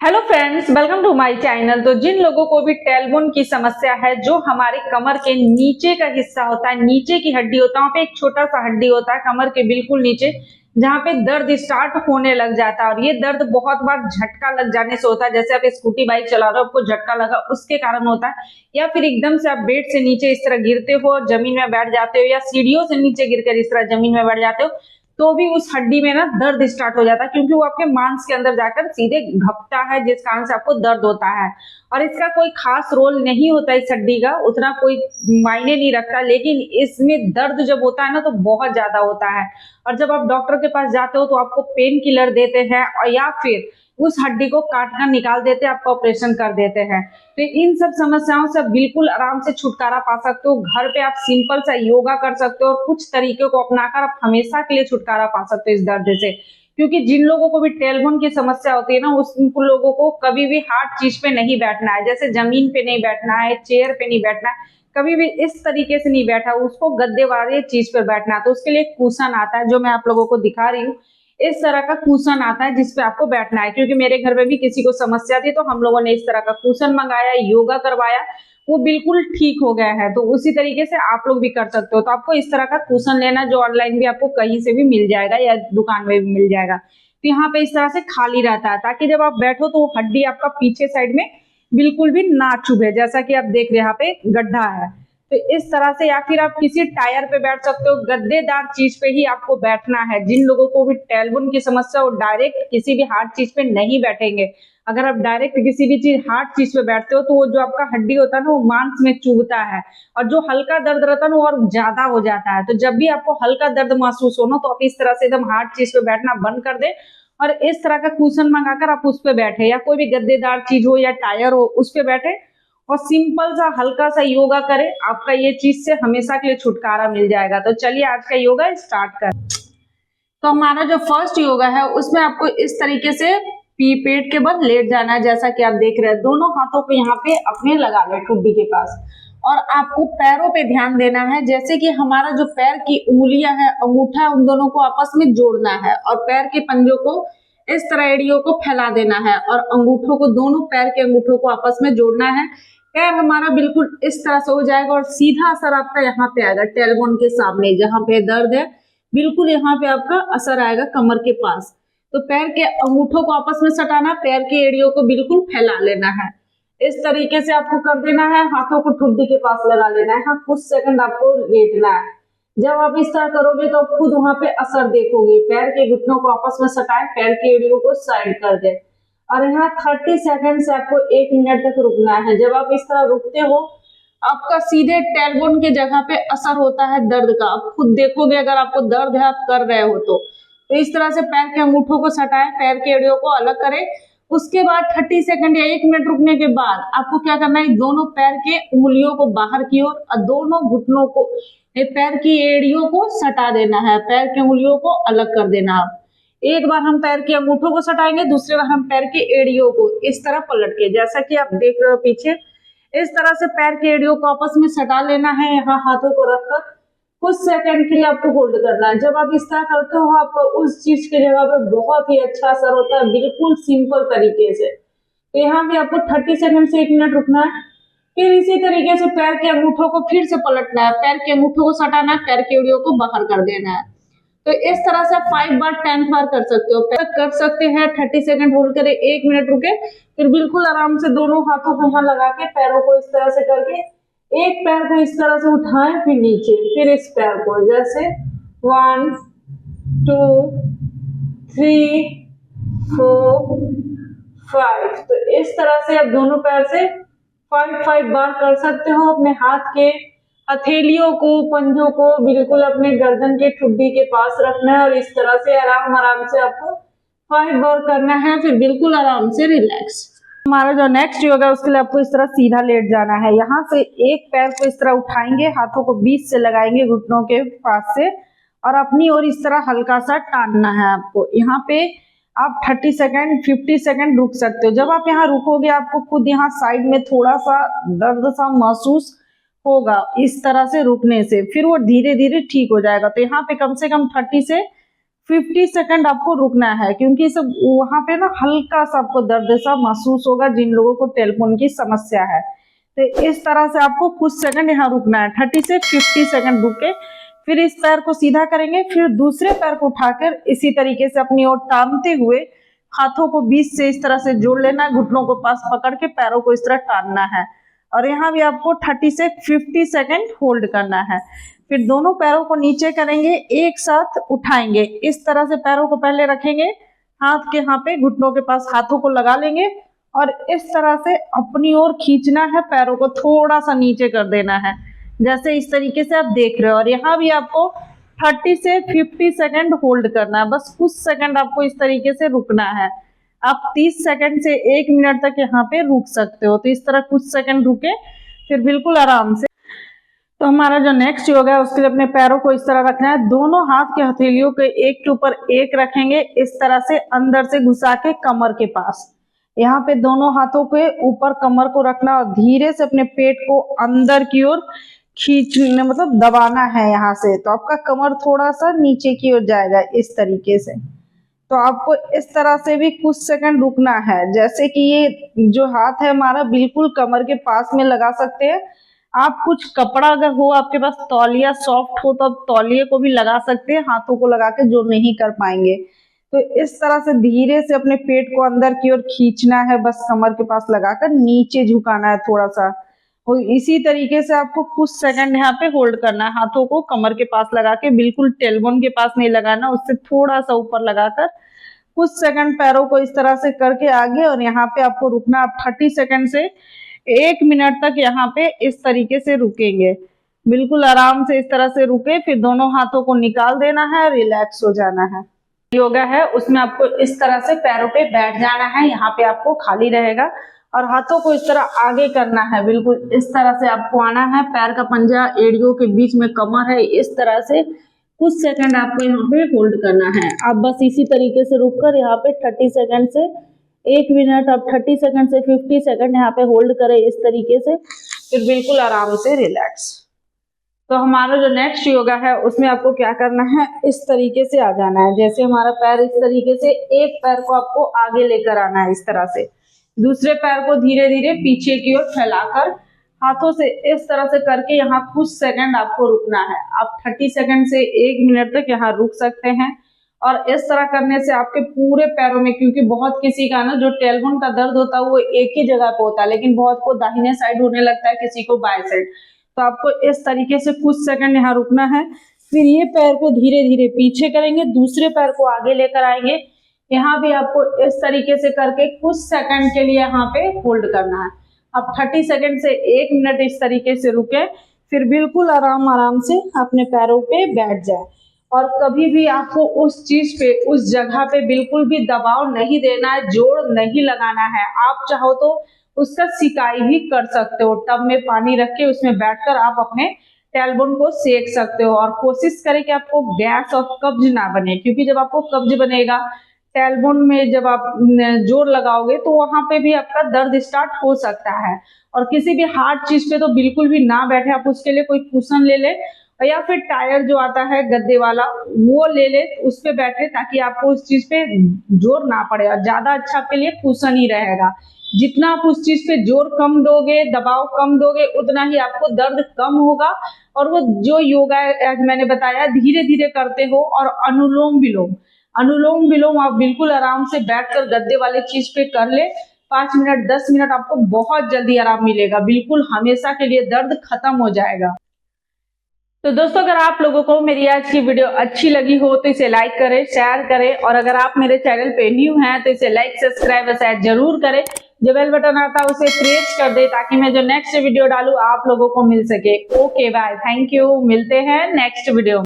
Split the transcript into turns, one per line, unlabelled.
Hello friends, welcome to my channel. तो जिन लोगों को भी टेलबोन की समस्या है, जो हमारे कमर के नीचे का हिस्सा होता है, नीचे की हड्डी होता है, वहाँ पे एक छोटा सा हड्डी होता है कमर के बिल्कुल नीचे, जहाँ पे दर्द स्टार्ट होने लग जाता है। और ये दर्द बहुत बार झटका लग जाने से होता है, जैसे आप स्कूटी बाइक चला रहे हो, आपको झटका लगा, उसके कारण होता है। या फिर एकदम से आप बेड से नीचे इस तरह गिरते हो, जमीन में बैठ जाते हो, या सीढ़ियों से नीचे गिरकर इस तरह जमीन में बैठ जाते हो, तो भी उस हड्डी में ना दर्द स्टार्ट हो जाता है, क्योंकि वो आपके मांस के अंदर जाकर सीधे घपता है, जिस कारण से आपको दर्द होता है। और इसका कोई खास रोल नहीं होता इस हड्डी का, उतना कोई मायने नहीं रखता, लेकिन इसमें दर्द जब होता है ना तो बहुत ज्यादा होता है। और जब आप डॉक्टर के पास जाते हो तो आपको पेन किलर देते हैं, और या फिर उस हड्डी को काट कर निकाल देते हैं, आपका ऑपरेशन कर देते हैं। तो इन सब समस्याओं से बिल्कुल आराम से छुटकारा पा सकते हो। घर पे आप सिंपल सा योगा कर सकते हो, और कुछ तरीके को अपनाकर आप हमेशा के लिए छुटकारा पा सकते हो इस दर्द से। क्योंकि जिन लोगों को भी टेलबोन की समस्या होती है ना, उन लोगों को कभी भी हार्ड चीज पे नहीं बैठना है, जैसे जमीन पे नहीं बैठना है, चेयर पे नहीं बैठना है, कभी भी इस तरीके से नहीं बैठा, उसको गद्दे वाले चीज पे बैठना है। तो उसके लिए कुशन आता है, जो मैं आप लोगों को दिखा रही हूँ। इस तरह का कुशन आता है जिसपे आपको बैठना है, क्योंकि मेरे घर में भी किसी को समस्या थी, तो हम लोगों ने इस तरह का कुशन मंगाया, योगा करवाया, वो बिल्कुल ठीक हो गया है। तो उसी तरीके से आप लोग भी कर सकते हो। तो आपको इस तरह का कुशन लेना, जो ऑनलाइन भी आपको कहीं से भी मिल जाएगा या दुकान में भी मिल जाएगा। तो यहाँ पे इस तरह से खाली रहता है, ताकि जब आप बैठो तो वो हड्डी आपका पीछे साइड में बिल्कुल भी ना चुभे, जैसा कि आप देख रहे हैं यहाँ पे गड्ढा है। तो इस तरह से, या फिर आप किसी टायर पे बैठ सकते हो, गद्देदार चीज पे ही आपको बैठना है। जिन लोगों को भी टेलबोन की समस्या, वो डायरेक्ट किसी भी हार्ड चीज पे नहीं बैठेंगे। अगर आप डायरेक्ट किसी भी चीज हार्ड चीज पे बैठते हो तो वो जो आपका हड्डी होता है ना, वो मांस में चुभता है, और जो हल्का दर्द रहता है ना वो और ज्यादा हो जाता है। तो जब भी आपको हल्का दर्द महसूस हो ना, तो आप इस तरह से एकदम हार्ड चीज पे बैठना बंद कर दे, और इस तरह का कुशन मंगाकर आप उस पे बैठे, या कोई भी गद्देदार चीज हो या टायर हो उस पे बैठे, और सिंपल सा हल्का सा योगा करें। आपका ये चीज से हमेशा के लिए छुटकारा मिल जाएगा। तो चलिए आज का योगा स्टार्ट करें। तो हमारा जो फर्स्ट योगा है, उसमें आपको इस तरीके से पेट के बल लेट जाना है, जैसा कि आप देख रहे हैं। दोनों हाथों को यहाँ पे अपने लगा ले ठुड्डी के पास, और आपको पैरों पे ध्यान देना है। जैसे कि हमारा जो पैर की उंगलियां है, अंगूठा, उन दोनों को आपस में जोड़ना है, और पैर के पंजों को इस तरह एड़ियों को फैला देना है, और अंगूठों को, दोनों पैर के अंगूठों को आपस में जोड़ना है। पैर हमारा बिल्कुल इस तरह से हो जाएगा, और सीधा असर आपका यहाँ पे आएगा टेलबोन के सामने, जहां पे दर्द है, बिल्कुल यहाँ पे आपका असर आएगा कमर के पास। तो पैर के अंगूठों को आपस में सटाना, पैर की एड़ियों को बिल्कुल फैला लेना है। इस तरीके से आपको कर देना है। हाथों को ठुड्डी के पास लगा लेना है। हाँ, कुछ सेकंड आपको लेटना है। जब आप इस तरह करोगे तो आप खुद वहां पे असर देखोगे। पैर के घुटनों को आपस में सटाए, पैर की एड़ियों को साइड कर दे, और यहाँ 30 सेकंड से आपको 1 मिनट तक रुकना है। जब आप इस तरह रुकते हो, आपका सीधे टेलबोन के जगह पे असर होता है दर्द का। आप खुद देखोगे, अगर आपको दर्द है, आप कर रहे हो तो इस तरह से पैर के अंगूठों को सटाएं, पैर के एड़ियों को अलग करें। उसके बाद 30 सेकंड या 1 मिनट रुकने के बाद आपको क्या करना है, दोनों पैर के उंगलियों को बाहर की ओर, और दोनों घुटनों को, पैर की एड़ियों को सटा देना है, पैर की उंगलियों को अलग कर देना। आप एक बार हम पैर के अंगूठों को सटाएंगे, दूसरी बार हम पैर की एड़ियों को इस तरह पलट के, जैसा कि आप देख रहे हो पीछे, इस तरह से पैर के एड़ियों को आपस में सटा लेना है। यहाँ हाथों को रखकर कुछ सेकंड के लिए आपको होल्ड करना है। जब आप इस तरह करते हो, आपको उस चीज की जगह पे बहुत ही अच्छा असर होता है, बिल्कुल सिंपल तरीके से। तो यहाँ भी आपको 30 सेकंड से 1 मिनट रुकना है। फिर इसी तरीके से पैर के अंगूठों को फिर से पलटना है, पैर के अंगूठों को सटाना है, पैर की एड़ियों को बाहर कर देना है। तो इस तरह से 5 बार 10 बार कर सकते हो, कर सकते हैं। 30 सेकंड होल्ड करें, 1 मिनट रुके, फिर बिल्कुल आराम से दोनों हाथों को यहाँ लगा के, पैरों को इस तरह से करके, एक पैर को इस तरह से उठाएं, फिर नीचे, फिर इस पैर को, जैसे 1 2 3 4 5। तो इस तरह से आप दोनों पैर से 5 बार कर सकते हो। अपने हाथ के हथेलियों को, पंजों को बिल्कुल अपने गर्दन के ठुड्डी के पास रखना है, और इस तरह से आराम आराम से आपको 5 बार करना है। फिर बिल्कुल आराम से रिलैक्स। हमारा जो नेक्स्ट योगा है, उसके लिए आपको इस तरह सीधा लेट जाना है। यहाँ से एक पैर को इस तरह उठाएंगे, हाथों को बीच से लगाएंगे घुटनों के पास से, और अपनी ओर इस तरह हल्का सा टानना है आपको। यहाँ पे आप 30 सेकंड 50 सेकंड रुक सकते हो। जब आप यहाँ रुकोगे, आपको खुद यहाँ साइड में थोड़ा सा दर्द सा महसूस होगा इस तरह से रुकने से, फिर वो धीरे धीरे ठीक हो जाएगा। तो यहाँ पे कम से कम 30 से 50 सेकंड आपको रुकना है, क्योंकि सब वहां पे ना हल्का सा आपको दर्द सा महसूस होगा जिन लोगों को टेलबोन की समस्या है। तो इस तरह से आपको कुछ सेकंड यहाँ रुकना है, 30 से 50 सेकंड रुके, फिर इस पैर को सीधा करेंगे, फिर दूसरे पैर को उठाकर इसी तरीके से अपनी ओर टानते हुए हाथों को बीच से इस तरह से जोड़ लेना है, घुटनों को पास पकड़ के पैरों को इस तरह टानना है, और यहाँ भी आपको 30 से 50 सेकंड होल्ड करना है। फिर दोनों पैरों को नीचे करेंगे, एक साथ उठाएंगे, इस तरह से पैरों को पहले रखेंगे, हाथ के यहाँ पे घुटनों के पास हाथों को लगा लेंगे और इस तरह से अपनी ओर खींचना है, पैरों को थोड़ा सा नीचे कर देना है, जैसे इस तरीके से आप देख रहे हो। और यहाँ भी आपको 30 से 50 सेकंड होल्ड करना है, बस कुछ सेकंड आपको इस तरीके से रुकना है। आप 30 सेकंड से 1 मिनट तक यहाँ पे रुक सकते हो। तो इस तरह कुछ सेकंड रुके, फिर बिल्कुल आराम से। तो हमारा जो नेक्स्ट योगा है उसके लिए अपने पैरों को इस तरह रखना है, दोनों हाथ के हथेलियों के एक के ऊपर एक रखेंगे, इस तरह से अंदर से घुसा के कमर के पास। यहाँ पे दोनों हाथों के ऊपर कमर को रखना और धीरे से अपने पेट को अंदर की ओर खींचने, मतलब दबाना है यहाँ से। तो आपका कमर थोड़ा सा नीचे की ओर जाएगा इस तरीके से। तो आपको इस तरह से भी कुछ सेकंड रुकना है, जैसे कि ये जो हाथ है हमारा बिल्कुल कमर के पास में लगा सकते हैं आप। कुछ कपड़ा अगर हो आपके पास, तौलिया सॉफ्ट हो तो आप तौलिए को भी लगा सकते हैं हाथों को लगा के, जो नहीं कर पाएंगे। तो इस तरह से धीरे से अपने पेट को अंदर की ओर खींचना है, बस कमर के पास लगाकर नीचे झुकाना है थोड़ा सा। और इसी तरीके से आपको कुछ सेकंड यहाँ पे होल्ड करना है, हाथों को कमर के पास लगा के, बिल्कुल टेलबोन के पास नहीं लगाना, उससे थोड़ा सा ऊपर लगाकर कुछ सेकंड पैरों को इस तरह से करके आगे। और यहाँ पे आपको रुकना, आप 30 सेकंड से 1 मिनट तक यहाँ पे इस तरीके से रुकेंगे, बिल्कुल आराम से इस तरह से रुके। फिर दोनों हाथों को निकाल देना है, रिलैक्स हो जाना है। योगा है उसमें आपको इस तरह से पैरों पे बैठ जाना है, यहाँ पे आपको खाली रहेगा और हाथों को इस तरह आगे करना है, बिल्कुल इस तरह से आपको आना है। पैर का पंजा एड़ियों के बीच में कमर है, इस तरह से कुछ सेकंड आपको यहाँ पे होल्ड करना है। आप बस इसी तरीके से रुककर यहाँ पे 30 सेकंड से 1 मिनट, आप 30 सेकंड से 50 सेकंड यहाँ पे होल्ड करें इस तरीके से, फिर बिल्कुल आराम से रिलैक्स। तो हमारा जो नेक्स्ट योगा है उसमें आपको क्या करना है, इस तरीके से आ जाना है, जैसे हमारा पैर इस तरीके से, एक पैर को आपको आगे लेकर आना है इस तरह से, दूसरे पैर को धीरे धीरे पीछे की ओर फैलाकर हाथों से इस तरह से करके यहाँ कुछ सेकंड आपको रुकना है। आप 30 सेकंड से 1 मिनट तक यहाँ रुक सकते हैं। और इस तरह करने से आपके पूरे पैरों में, क्योंकि बहुत किसी का ना जो टेलबोन का दर्द होता है वो एक ही जगह पे होता है, लेकिन बहुत को दाहिने साइड होने लगता है, किसी को बाएं साइड। तो आपको इस तरीके से कुछ सेकंड यहाँ रुकना है। फिर ये पैर को धीरे धीरे पीछे करेंगे, दूसरे पैर को आगे लेकर आएंगे, यहाँ भी आपको इस तरीके से करके कुछ सेकंड के लिए यहाँ पे होल्ड करना है। अब 30 सेकंड से 1 मिनट इस तरीके से रुके, फिर बिल्कुल आराम से अपने पैरों पे बैठ जाए। और कभी भी आपको उस चीज पे, उस जगह पे बिल्कुल भी दबाव नहीं देना है, जोर नहीं लगाना है। आप चाहो तो उसका सिकाई भी कर सकते हो, टब में पानी रख के उसमें बैठकर आप अपने टेलबोन को सेक सकते हो। और कोशिश करें कि आपको गैस और कब्ज ना बने, क्योंकि जब आपको कब्ज बनेगा टेलबोन में, जब आप जोर लगाओगे तो वहां पे भी आपका दर्द स्टार्ट हो सकता है। और किसी भी हार्ड चीज पे तो बिल्कुल भी ना बैठे, आप उसके लिए कोई कुशन ले ले या फिर टायर जो आता है गद्दे वाला वो ले ले, उस पे बैठे, ताकि आपको उस चीज पे जोर ना पड़े। और ज्यादा अच्छा आपके लिए कुशन ही रहेगा। जितना आप उस चीज पे जोर कम दोगे, दबाव कम दोगे, उतना ही आपको दर्द कम होगा। और वो जो योगा मैंने बताया धीरे धीरे करते हो। और अनुलोम विलोम आप बिल्कुल आराम से बैठकर गद्दे वाले चीज पे कर ले, 5 मिनट 10 मिनट, आपको बहुत जल्दी आराम मिलेगा, बिल्कुल हमेशा के लिए दर्द खत्म हो जाएगा। तो दोस्तों, अगर आप लोगों को मेरी आज की वीडियो अच्छी लगी हो तो इसे लाइक करें, शेयर करें, और अगर आप मेरे चैनल पे न्यू हैं तो इसे लाइक, सब्सक्राइब और शेयर जरूर करें। जो बेल बटन आता है उसे प्रेस कर दे, ताकि मैं जो नेक्स्ट वीडियो डालूं आप लोगों को मिल सके। ओके बाय, थैंक यू, मिलते हैं नेक्स्ट वीडियो।